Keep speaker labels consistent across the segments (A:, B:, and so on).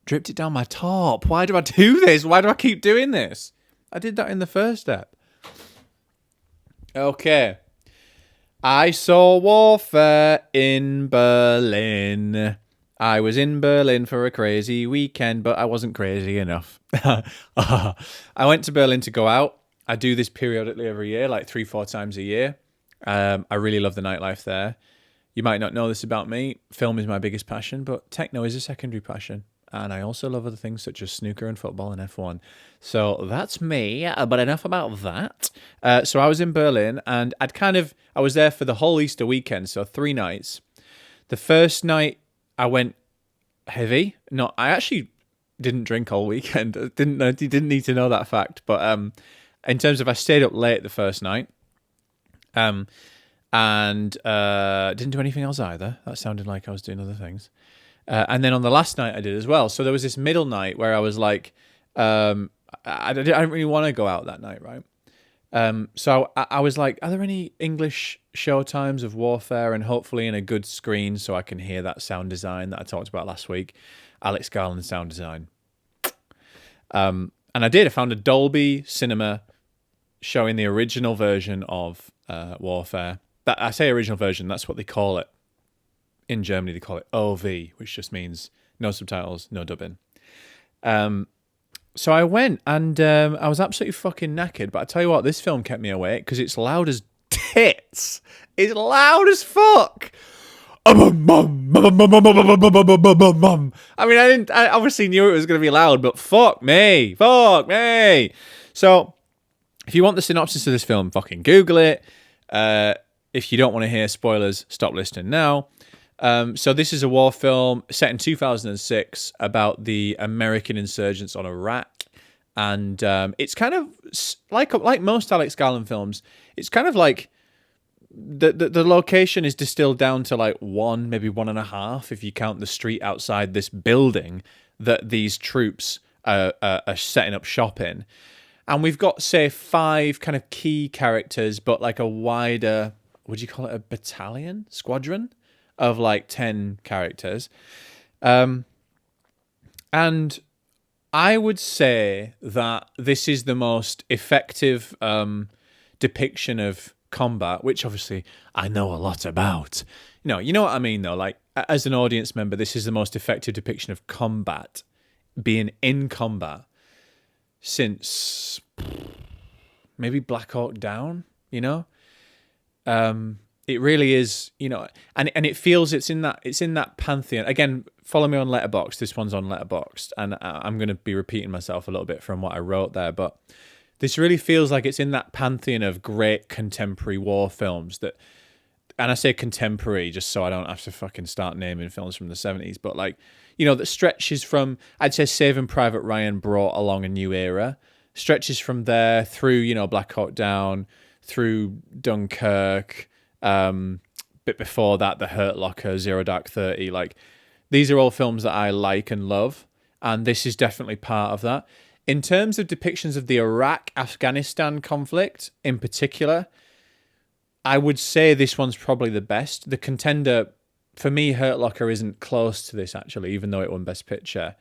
A: Dripped it down my top. Why do I do this? Why do I keep doing this? I did that in the first step. Okay. I saw Warfare in Berlin. I was in Berlin for a crazy weekend, but I wasn't crazy enough. I went to Berlin to go out. I do this periodically every year, like 3-4 times a year. I really love the nightlife there. You might not know this about me. Film is my biggest passion, but techno is a secondary passion. And I also love other things such as snooker and football and F1. So that's me, but enough about that. So I was in Berlin and I was there for the whole Easter weekend, so 3 nights. The first night I went heavy. No, I actually didn't drink all weekend. You didn't need to know that fact. But in terms of I stayed up late the first night. And didn't do anything else either. That sounded like I was doing other things. And then on the last night I did as well. So there was this middle night where I was like, I didn't really want to go out that night, right? So I was like, are there any English show times of Warfare and hopefully in a good screen so I can hear that sound design that I talked about last week? Alex Garland sound design. And I did. I found a Dolby Cinema showing the original version of Warfare. That I say original version, that's what they call it. In Germany, they call it OV, which just means no subtitles, no dubbing. So I went and I was absolutely fucking knackered. But I tell you what, this film kept me awake because it's loud as tits. It's loud as fuck. I mean, I obviously knew it was going to be loud, but fuck me. So if you want the synopsis of this film, fucking Google it. If you don't want to hear spoilers, stop listening now. So this is a war film set in 2006 about the American insurgents on Iraq. And it's kind of like most Alex Garland films, it's kind of like the location is distilled down to like 1, maybe 1.5, if you count the street outside this building that these troops are setting up shop in. And we've got, say, 5 kind of key characters, but like a wider, would you call it a battalion? Squadron? Of like 10 characters. And I would say that this is the most effective depiction of combat, which obviously I know a lot about. You know what I mean though? Like, as an audience member, this is the most effective depiction of combat, being in combat, since maybe Black Hawk Down, It really is, and it feels it's in that pantheon. Again, follow me on Letterboxd. This one's on Letterboxd, and I'm going to be repeating myself a little bit from what I wrote there, but this really feels like it's in that pantheon of great contemporary war films that, and I say contemporary just so I don't have to fucking start naming films from the 70s, but like, that stretches from, I'd say Saving Private Ryan brought along a new era, stretches from there through, Black Hawk Down, through Dunkirk, bit before that, The Hurt Locker, Zero Dark 30. Like, these are all films that I like and love, and this is definitely part of that. In terms of depictions of the Iraq-Afghanistan conflict in particular, I would say this one's probably the best. The contender, for me, Hurt Locker isn't close to this, actually, even though it won Best Picture.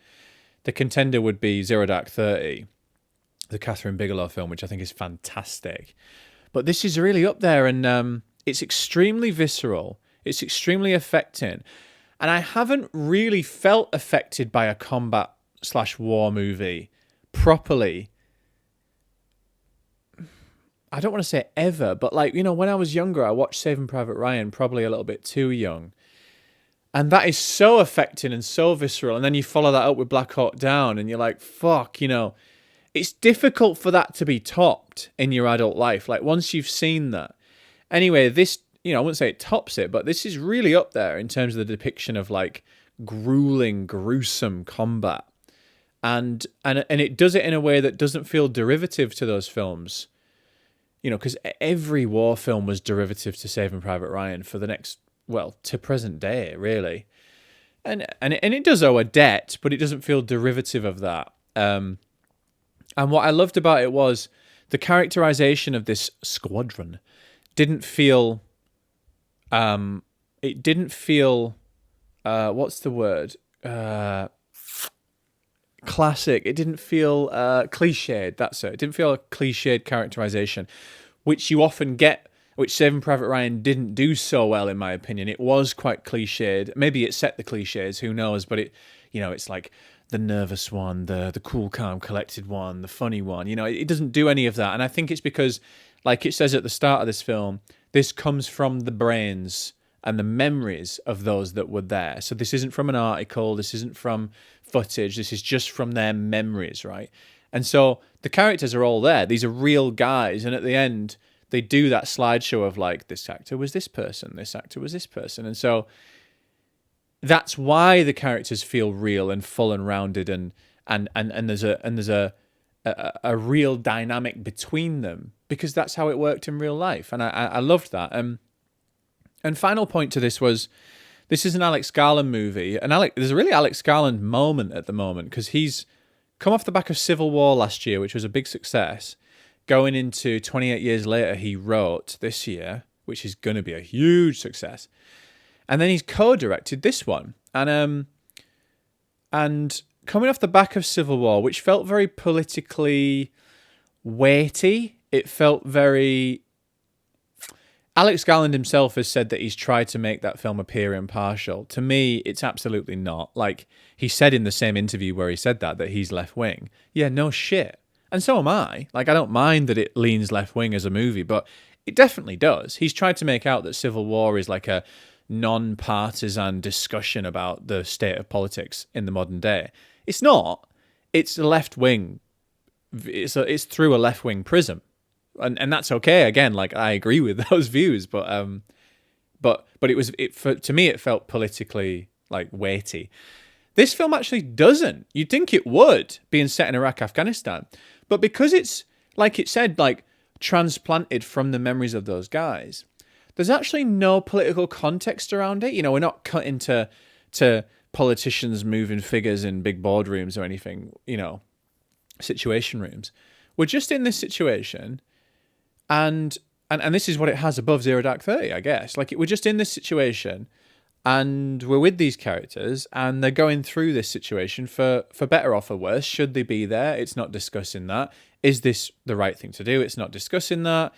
A: The contender would be Zero Dark 30, the Catherine Bigelow film, which I think is fantastic. But this is really up there, and it's extremely visceral. It's extremely affecting. And I haven't really felt affected by a combat/war movie properly. I don't want to say ever, but like, when I was younger, I watched Saving Private Ryan, probably a little bit too young. And that is so affecting and so visceral. And then you follow that up with Black Hawk Down and you're like, fuck, it's difficult for that to be topped in your adult life. Like, once you've seen that. Anyway, this, I wouldn't say it tops it, but this is really up there in terms of the depiction of like grueling, gruesome combat. And it does it in a way that doesn't feel derivative to those films. Because every war film was derivative to Saving Private Ryan for the next, to present day, really. And it does owe a debt, but it doesn't feel derivative of that. And what I loved about it was the characterization of this squadron didn't feel what's the word? Classic. It didn't feel cliched. That's it. It didn't feel a cliched characterization, which you often get, which Saving Private Ryan didn't do so well, in my opinion. It was quite cliched. Maybe it set the cliches, who knows? But it, it's like the nervous one, the cool, calm, collected one, the funny one. It doesn't do any of that. And I think it's because, like it says at the start of this film, this comes from the brains and the memories of those that were there. So this isn't from an article, this isn't from footage, this is just from their memories, right? And so the characters are all there. These are real guys. And at the end, they do that slideshow of like, this actor was this person, this actor was this person. And so that's why the characters feel real and full and rounded, and there's a real dynamic between them, because that's how it worked in real life. And I loved that. And final point to this was, this is an Alex Garland movie, and there's a really Alex Garland moment at the moment, because he's come off the back of Civil War last year, which was a big success. Going into 28 years later, he wrote this year, which is going to be a huge success. And then he's co-directed this one. And coming off the back of Civil War, which felt very politically weighty, it felt very... Alex Garland himself has said that he's tried to make that film appear impartial. To me, it's absolutely not. Like, he said in the same interview where he said that he's left-wing. Yeah, no shit. And so am I. Like, I don't mind that it leans left-wing as a movie, but it definitely does. He's tried to make out that Civil War is like a non-partisan discussion about the state of politics in the modern day. It's not. It's a left-wing. It's through a left-wing prism. And that's okay. Again, like, I agree with those views, but to me it felt politically like weighty. This film actually doesn't. You'd think it would, being set in Iraq, Afghanistan, but because it's, like it said, like transplanted from the memories of those guys, there's actually no political context around it. We're not cut into politicians moving figures in big boardrooms or anything. Situation rooms. We're just in this situation. And this is what it has above Zero Dark 30, I guess. Like, we're just in this situation, and we're with these characters, and they're going through this situation for better or for worse. Should they be there? It's not discussing that. Is this the right thing to do? It's not discussing that.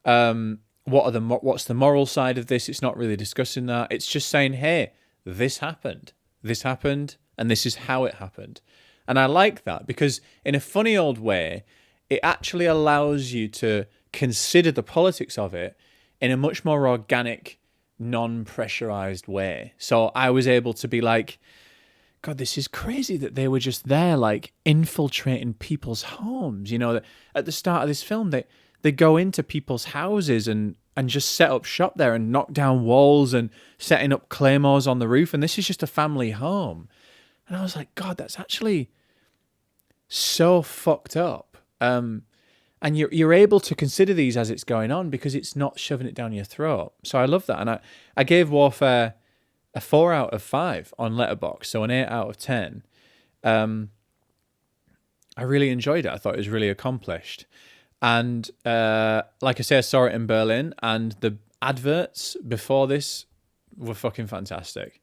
A: What's the moral side of this? It's not really discussing that. It's just saying, hey, this happened, and this is how it happened. And I like that, because in a funny old way, it actually allows you to consider the politics of it in a much more organic, non-pressurized way. So I was able to be like, God, this is crazy that they were just there, like, infiltrating people's homes. At the start of this film, they go into people's houses and just set up shop there and knock down walls and setting up claymores on the roof. And this is just a family home. And I was like, God, that's actually so fucked up. And you're able to consider these as it's going on, because it's not shoving it down your throat. So I love that. And I gave Warfare a 4 out of 5 on Letterboxd, so an 8 out of 10. I really enjoyed it. I thought it was really accomplished. And like I say, I saw it in Berlin, and the adverts before this were fucking fantastic.